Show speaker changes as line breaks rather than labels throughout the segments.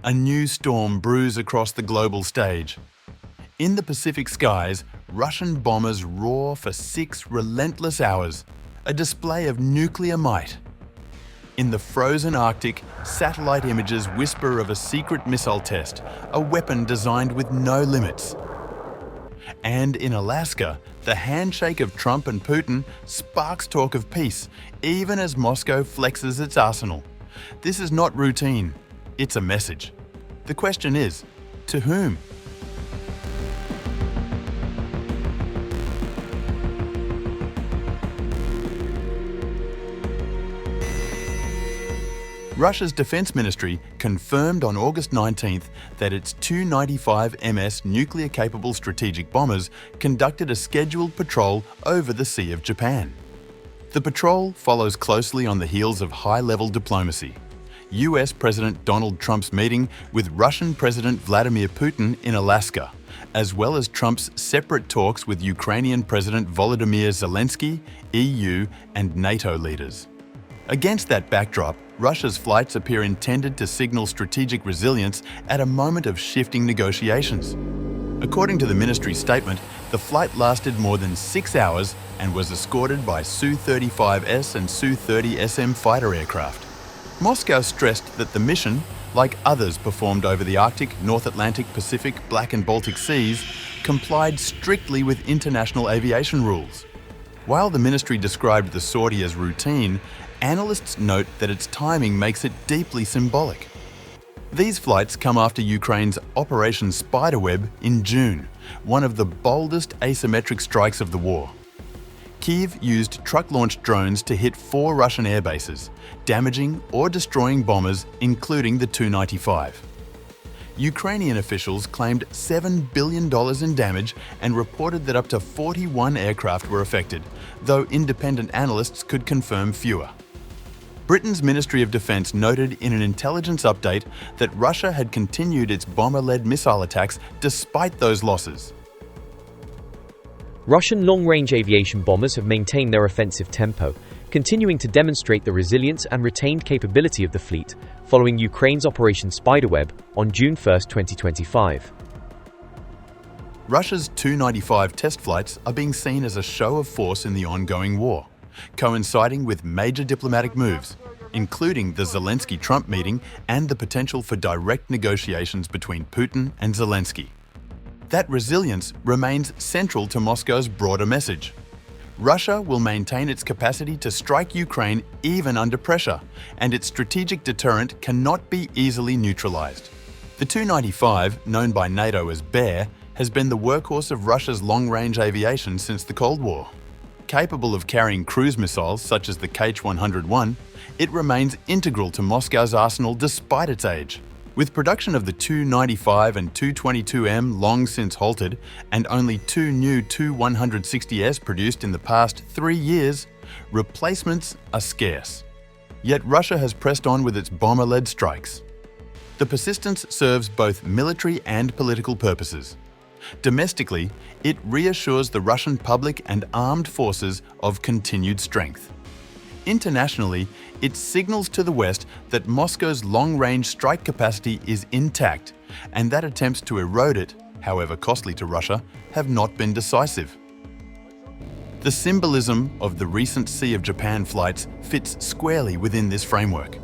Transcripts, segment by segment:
A new storm brews across the global stage. In the Pacific skies, Russian bombers roar for 6 relentless hours, a display of nuclear might. In the frozen Arctic, satellite images whisper of a secret missile test, a weapon designed with no limits. And in Alaska, the handshake of Trump and Putin sparks talk of peace, even as Moscow flexes its arsenal. This is not routine, it's a message. The question is, to whom? Russia's Defense Ministry confirmed on August 19th that its Tu-95MS nuclear-capable strategic bombers conducted a scheduled patrol over the Sea of Japan. The patrol follows closely on the heels of high-level diplomacy. US President Donald Trump's meeting with Russian President Vladimir Putin in Alaska, as well as Trump's separate talks with Ukrainian President Volodymyr Zelensky, EU and NATO leaders. Against that backdrop, Russia's flights appear intended to signal strategic resilience at a moment of shifting negotiations. According to the ministry's statement, the flight lasted more than 6 hours and was escorted by Su-35S and Su-30SM fighter aircraft. Moscow stressed that the mission, like others performed over the Arctic, North Atlantic, Pacific, Black and Baltic Seas, complied strictly with international aviation rules. While the ministry described the sortie as routine, analysts note that its timing makes it deeply symbolic. These flights come after Ukraine's Operation Spiderweb in June, one of the boldest asymmetric strikes of the war. Kyiv used truck-launched drones to hit 4 Russian airbases, damaging or destroying bombers, including the Tu-95. Ukrainian officials claimed $7 billion in damage and reported that up to 41 aircraft were affected, though independent analysts could confirm fewer. Britain's Ministry of Defence noted in an intelligence update that Russia had continued its bomber-led missile attacks despite those losses.
Russian long-range aviation bombers have maintained their offensive tempo, continuing to demonstrate the resilience and retained capability of the fleet following Ukraine's Operation Spiderweb on June 1, 2025.
Russia's Tu-95 test flights are being seen as a show of force in the ongoing war, coinciding with major diplomatic moves, including the Zelensky-Trump meeting and the potential for direct negotiations between Putin and Zelensky. That resilience remains central to Moscow's broader message. Russia will maintain its capacity to strike Ukraine even under pressure, and its strategic deterrent cannot be easily neutralized. The Tu-95, known by NATO as Bear, has been the workhorse of Russia's long-range aviation since the Cold War. Capable of carrying cruise missiles such as the Kh-101, it remains integral to Moscow's arsenal despite its age. With production of the Tu-95 and Tu-22M long since halted, and only 2 new Tu-160S produced in the past 3 years, replacements are scarce. Yet Russia has pressed on with its bomber-led strikes. The persistence serves both military and political purposes. Domestically, it reassures the Russian public and armed forces of continued strength. Internationally, it signals to the West that Moscow's long-range strike capacity is intact, and that attempts to erode it, however costly to Russia, have not been decisive. The symbolism of the recent Sea of Japan flights fits squarely within this framework.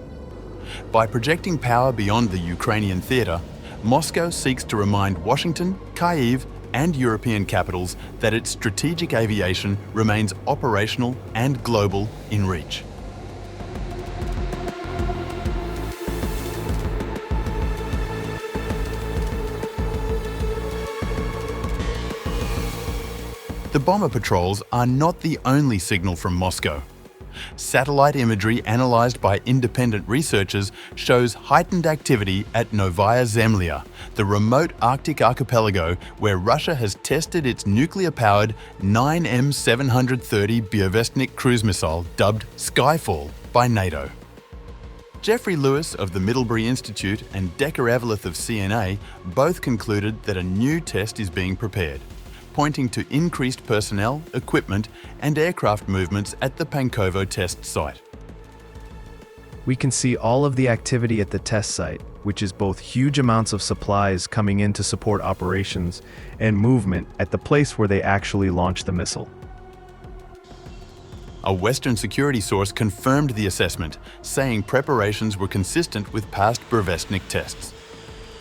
By projecting power beyond the Ukrainian theatre, Moscow seeks to remind Washington, Kyiv, and European capitals that its strategic aviation remains operational and global in reach. The bomber patrols are not the only signal from Moscow. Satellite imagery analysed by independent researchers shows heightened activity at Novaya Zemlya, the remote Arctic archipelago where Russia has tested its nuclear-powered 9M730 Burevestnik cruise missile dubbed Skyfall by NATO. Jeffrey Lewis of the Middlebury Institute and Decker Eveleth of CNA both concluded that a new test is being prepared, pointing to increased personnel, equipment and aircraft movements at the Pankovo test site.
We can see all of the activity at the test site, which is both huge amounts of supplies coming in to support operations and movement at the place where they actually launch the missile.
A Western security source confirmed the assessment, saying preparations were consistent with past Burevestnik tests.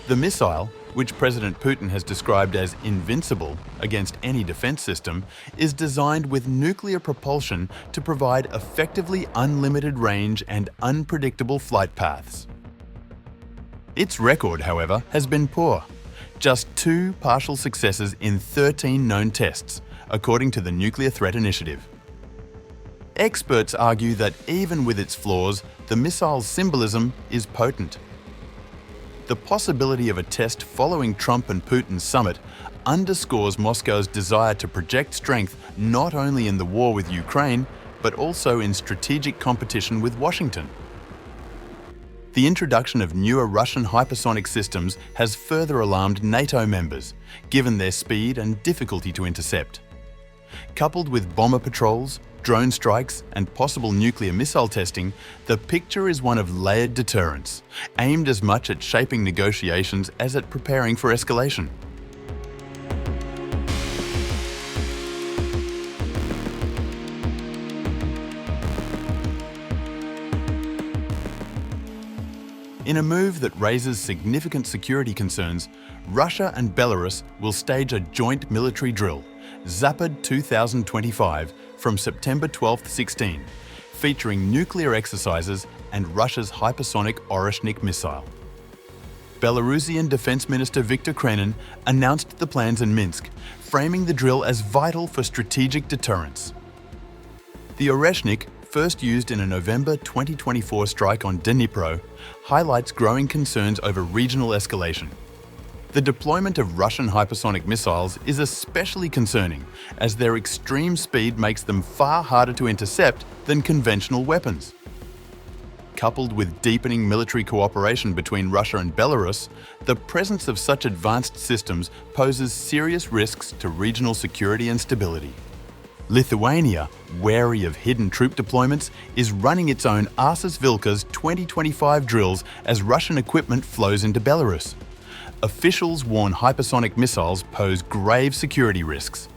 The missile, which President Putin has described as invincible against any defense system, is designed with nuclear propulsion to provide effectively unlimited range and unpredictable flight paths. Its record, however, has been poor. Just 2 partial successes in 13 known tests, according to the Nuclear Threat Initiative. Experts argue that even with its flaws, the missile's symbolism is potent. The possibility of a test following Trump and Putin's summit underscores Moscow's desire to project strength not only in the war with Ukraine, but also in strategic competition with Washington. The introduction of newer Russian hypersonic systems has further alarmed NATO members, given their speed and difficulty to intercept. Coupled with bomber patrols, drone strikes, and possible nuclear missile testing, the picture is one of layered deterrence, aimed as much at shaping negotiations as at preparing for escalation. In a move that raises significant security concerns, Russia and Belarus will stage a joint military drill, Zapad 2025, from September 12-16, featuring nuclear exercises and Russia's hypersonic Oreshnik missile. Belarusian Defense Minister Viktor Kremlin announced the plans in Minsk, framing the drill as vital for strategic deterrence. The Oreshnik, first used in a November 2024 strike on Dnipro, highlights growing concerns over regional escalation. The deployment of Russian hypersonic missiles is especially concerning, as their extreme speed makes them far harder to intercept than conventional weapons. Coupled with deepening military cooperation between Russia and Belarus, the presence of such advanced systems poses serious risks to regional security and stability. Lithuania, wary of hidden troop deployments, is running its own Arsis Vilkas 2025 drills as Russian equipment flows into Belarus. Officials warn hypersonic missiles pose grave security risks.